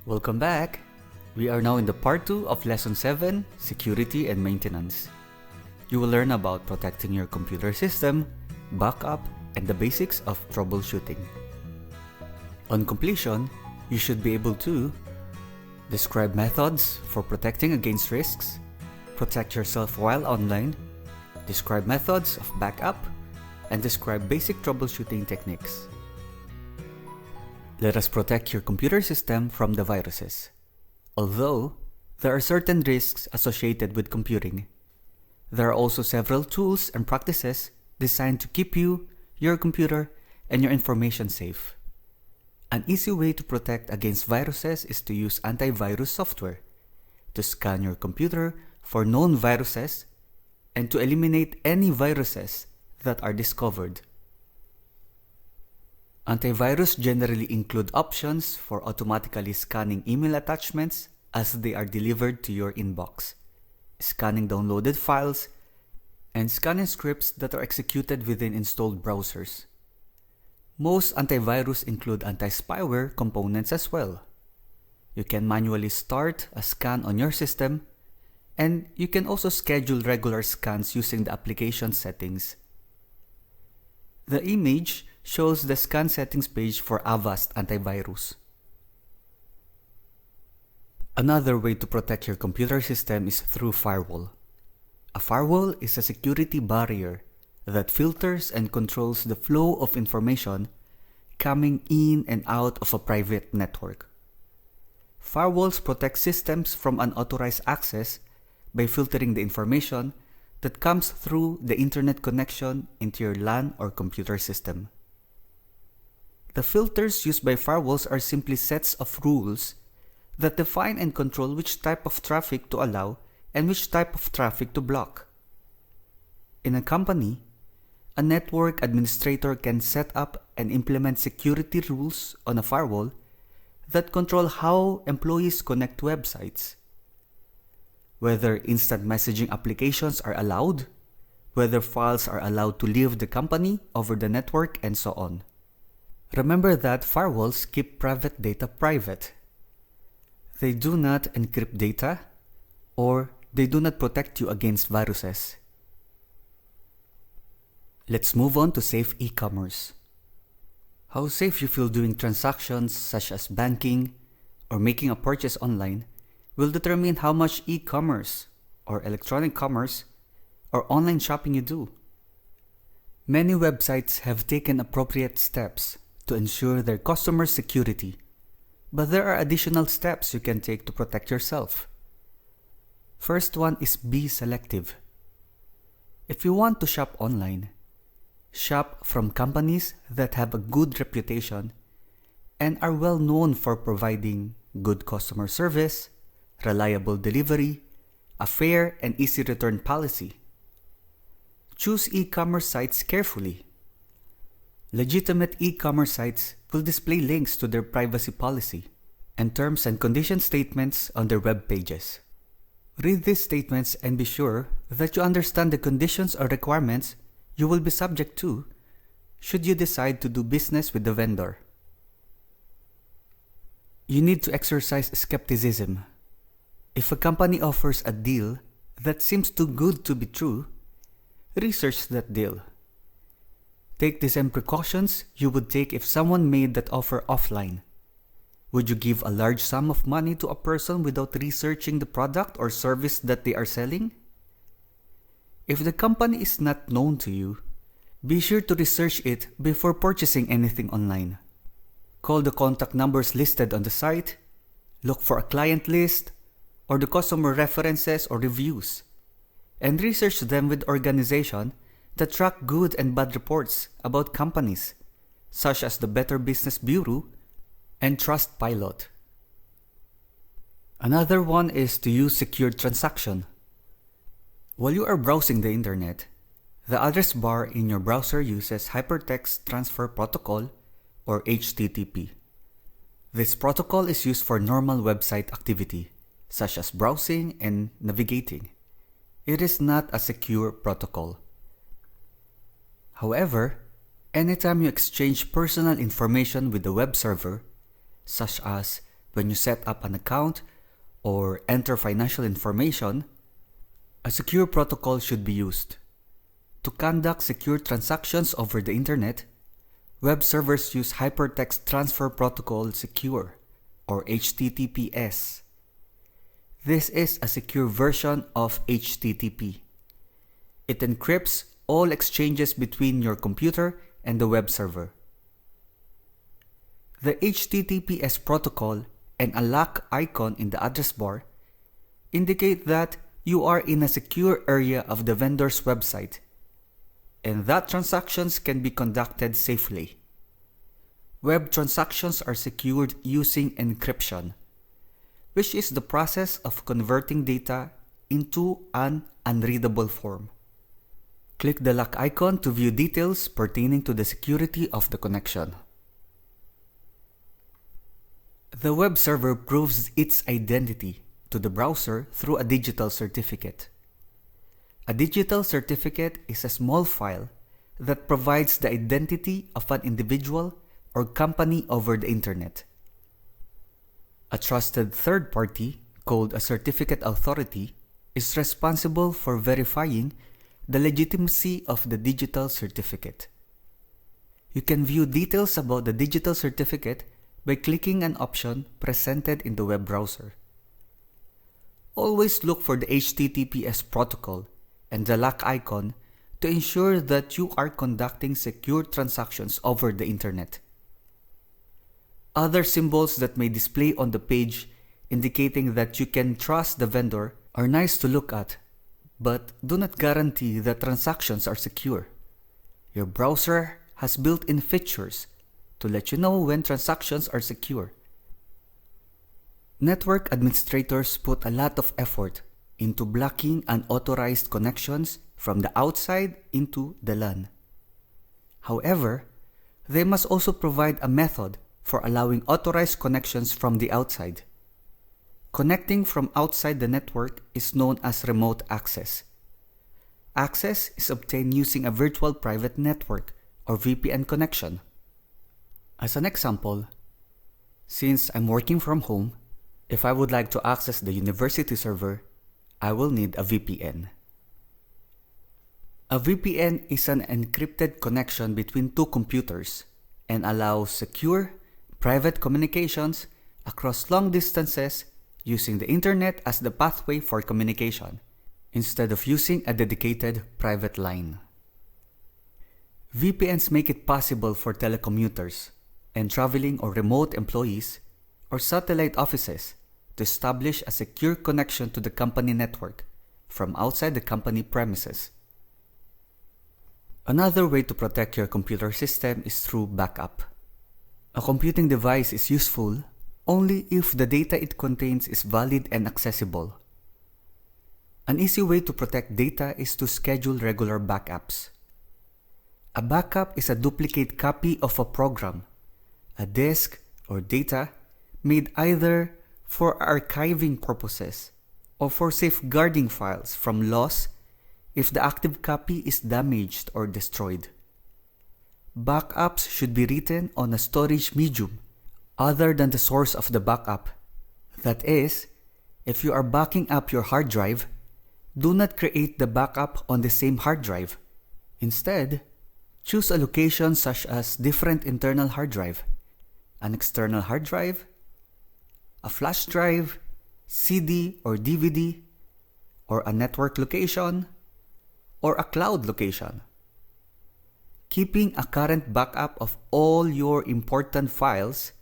Welcome back! We are now in the part 2 of Lesson 7, Security and Maintenance. You will learn about protecting your computer system, backup, and the basics of troubleshooting. On completion, you should be able to describe methods for protecting against risks, protect yourself while online, describe methods of backup, and describe basic troubleshooting techniques. Let us protect your computer system from the viruses. Although there are certain risks associated with computing, there are also several tools and practices designed to keep you, your computer, and your information safe. An easy way to protect against viruses is to use antivirus software to scan your computer for known viruses and to eliminate any viruses that are discovered. Antivirus generally include options for automatically scanning email attachments as they are delivered to your inbox, scanning downloaded files, and scanning scripts that are executed within installed browsers. Most antivirus include anti-spyware components as well. You can manually start a scan on your system, and you can also schedule regular scans using the application settings. The image shows the scan settings page for Avast Antivirus. Another way to protect your computer system is through firewall. A firewall is a security barrier that filters and controls the flow of information coming in and out of a private network. Firewalls protect systems from unauthorized access by filtering the information that comes through the internet connection into your LAN or computer system. The filters used by firewalls are simply sets of rules that define and control which type of traffic to allow and which type of traffic to block. In a company, a network administrator can set up and implement security rules on a firewall that control how employees connect to websites, whether instant messaging applications are allowed, whether files are allowed to leave the company over the network, and so on. Remember that firewalls keep private data private. They do not encrypt data, or they do not protect you against viruses. Let's move on to safe e-commerce. How safe you feel doing transactions such as banking or making a purchase online will determine how much e-commerce or electronic commerce or online shopping you do. Many websites have taken appropriate steps to ensure their customers' security, but there are additional steps you can take to protect yourself. First one is be selective. If you want to shop online, shop from companies that have a good reputation and are well known for providing good customer service, reliable delivery, a fair and easy return policy. Choose e-commerce sites carefully. Legitimate e-commerce sites will display links to their privacy policy and terms and condition statements on their web pages. Read these statements and be sure that you understand the conditions or requirements you will be subject to should you decide to do business with the vendor. You need to exercise skepticism. If a company offers a deal that seems too good to be true, research that deal. Take the same precautions you would take if someone made that offer offline. Would you give a large sum of money to a person without researching the product or service that they are selling? If the company is not known to you, be sure to research it before purchasing anything online. Call the contact numbers listed on the site, look for a client list, or the customer references or reviews, and research them with organizations that track good and bad reports about companies, such as the Better Business Bureau and Trustpilot. Another one is to use secured transaction. While you are browsing the internet, the address bar in your browser uses Hypertext Transfer Protocol or HTTP. This protocol is used for normal website activity, such as browsing and navigating. It is not a secure protocol. However, anytime you exchange personal information with the web server, such as when you set up an account or enter financial information, a secure protocol should be used. To conduct secure transactions over the internet, web servers use Hypertext Transfer Protocol Secure, or HTTPS. This is a secure version of HTTP. It encrypts all exchanges between your computer and the web server. The HTTPS protocol and a lock icon in the address bar indicate that you are in a secure area of the vendor's website and that transactions can be conducted safely. Web transactions are secured using encryption, which is the process of converting data into an unreadable form. Click the lock icon to view details pertaining to the security of the connection. The web server proves its identity to the browser through a digital certificate. A digital certificate is a small file that provides the identity of an individual or company over the internet. A trusted third party, called a certificate authority, is responsible for verifying the legitimacy of the digital certificate. You can view details about the digital certificate by clicking an option presented in the web browser. Always look for the HTTPS protocol and the lock icon to ensure that you are conducting secure transactions over the internet. Other symbols that may display on the page indicating that you can trust the vendor are nice to look at, but do not guarantee that transactions are secure. Your browser has built-in features to let you know when transactions are secure. Network administrators put a lot of effort into blocking unauthorized connections from the outside into the LAN. However, they must also provide a method for allowing authorized connections from the outside. Connecting from outside the network is known as remote access. Access is obtained using a virtual private network or VPN connection. As an example, since I'm working from home, if I would like to access the university server, I will need a VPN. A VPN is an encrypted connection between two computers and allows secure, private communications across long distances using the internet as the pathway for communication, instead of using a dedicated private line. VPNs make it possible for telecommuters and traveling or remote employees or satellite offices to establish a secure connection to the company network from outside the company premises. Another way to protect your computer system is through backup. A computing device is useful only if the data it contains is valid and accessible. An easy way to protect data is to schedule regular backups. A backup is a duplicate copy of a program, a disk, or data made either for archiving purposes or for safeguarding files from loss if the active copy is damaged or destroyed. Backups should be written on a storage medium other than the source of the backup. That is, if you are backing up your hard drive, do not create the backup on the same hard drive. Instead, choose a location such as different internal hard drive, an external hard drive, a flash drive, CD or DVD, or a network location, or a cloud location. Keeping a current backup of all your important files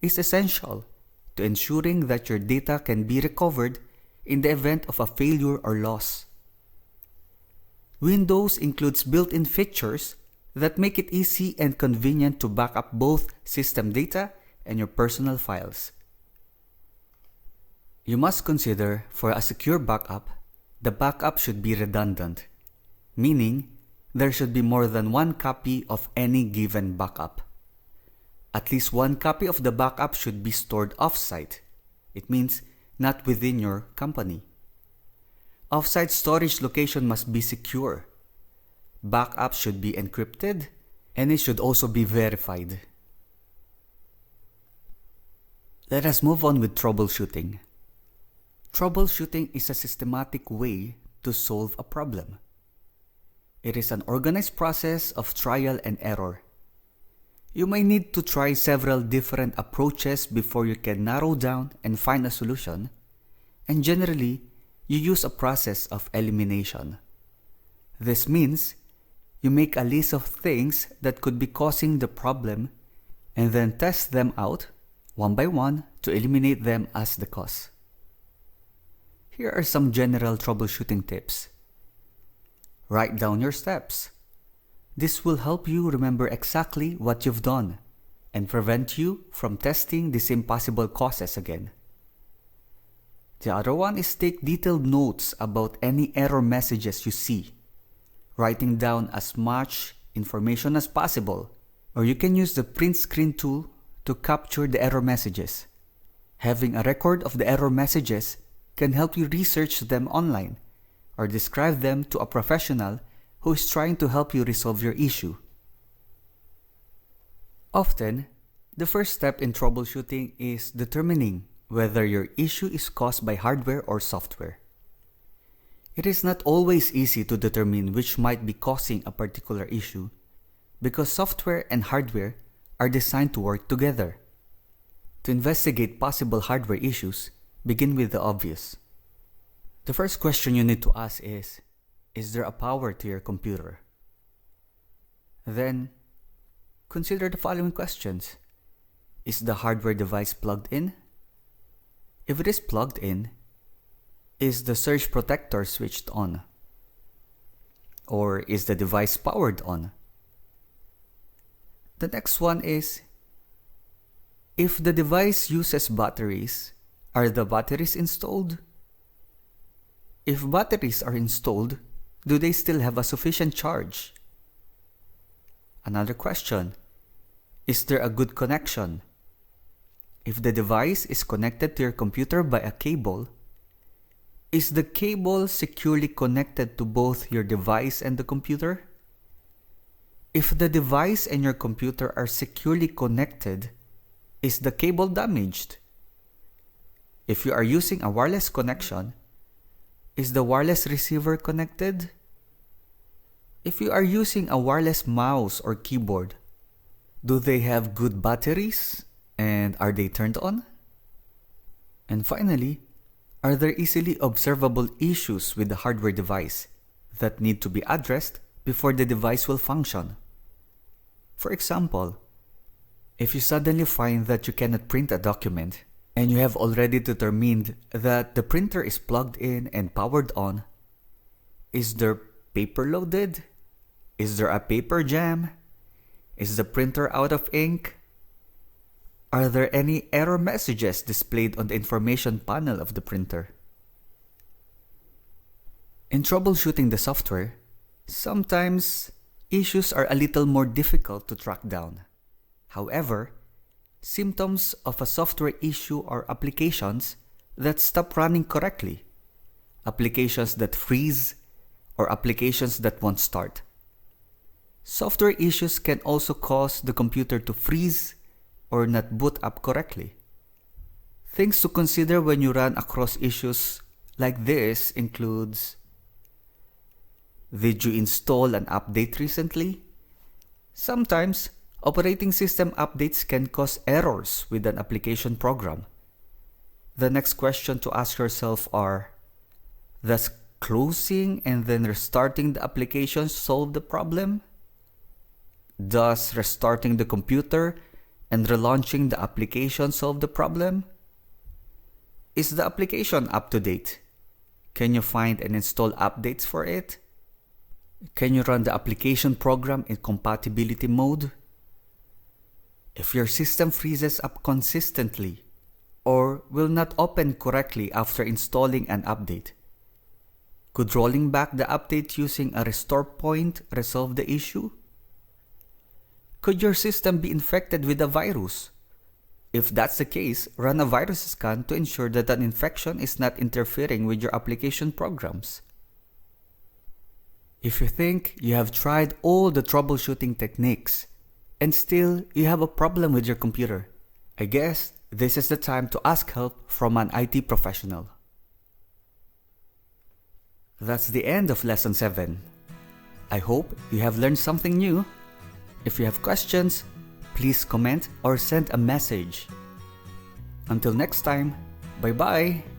is essential to ensuring that your data can be recovered in the event of a failure or loss. Windows includes built-in features that make it easy and convenient to back up both system data and your personal files. You must consider, for a secure backup, the backup should be redundant, meaning there should be more than one copy of any given backup. At least one copy of the backup should be stored off-site. It means not within your company. Off-site storage location must be secure. Backup should be encrypted, and it should also be verified. Let us move on with troubleshooting. Troubleshooting is a systematic way to solve a problem. It is an organized process of trial and error. You may need to try several different approaches before you can narrow down and find a solution, and generally, you use a process of elimination. This means you make a list of things that could be causing the problem and then test them out one by one to eliminate them as the cause. Here are some general troubleshooting tips. Write down your steps. This will help you remember exactly what you've done and prevent you from testing the same possible causes again. The other one is take detailed notes about any error messages you see, writing down as much information as possible, or you can use the print screen tool to capture the error messages. Having a record of the error messages can help you research them online or describe them to a professional who is trying to help you resolve your issue. Often, the first step in troubleshooting is determining whether your issue is caused by hardware or software. It is not always easy to determine which might be causing a particular issue because software and hardware are designed to work together. To investigate possible hardware issues, begin with the obvious. The first question you need to ask is there a power to your computer? Then, consider the following questions. Is the hardware device plugged in? If it is plugged in, is the surge protector switched on? Or is the device powered on? The next one is, if the device uses batteries, are the batteries installed? If batteries are installed, do they still have a sufficient charge? Another question, is there a good connection? If the device is connected to your computer by a cable, is the cable securely connected to both your device and the computer? If the device and your computer are securely connected, is the cable damaged? If you are using a wireless connection, is the wireless receiver connected? If you are using a wireless mouse or keyboard, do they have good batteries and are they turned on? And finally, are there easily observable issues with the hardware device that need to be addressed before the device will function? For example, if you suddenly find that you cannot print a document and you have already determined that the printer is plugged in and powered on, is there paper loaded? Is there a paper jam? Is the printer out of ink? Are there any error messages displayed on the information panel of the printer? In troubleshooting the software, sometimes issues are a little more difficult to track down. However, symptoms of a software issue are applications that stop running correctly, applications that freeze, or applications that won't start. Software issues can also cause the computer to freeze or not boot up correctly. Things to consider when you run across issues like this includes: did you install an update recently? Sometimes, operating system updates can cause errors with an application program. The next question to ask yourself are, does closing and then restarting the application solve the problem? Does restarting the computer and relaunching the application solve the problem? Is the application up to date? Can you find and install updates for it? Can you run the application program in compatibility mode? If your system freezes up consistently or will not open correctly after installing an update, could rolling back the update using a restore point resolve the issue? Could your system be infected with a virus? If that's the case, run a virus scan to ensure that an infection is not interfering with your application programs. If you think you have tried all the troubleshooting techniques and still you have a problem with your computer, I guess This is the time to ask help from an IT professional. That's the end of Lesson 7. I hope you have learned something new. If you have questions, please comment or send a message. Until next time, bye-bye!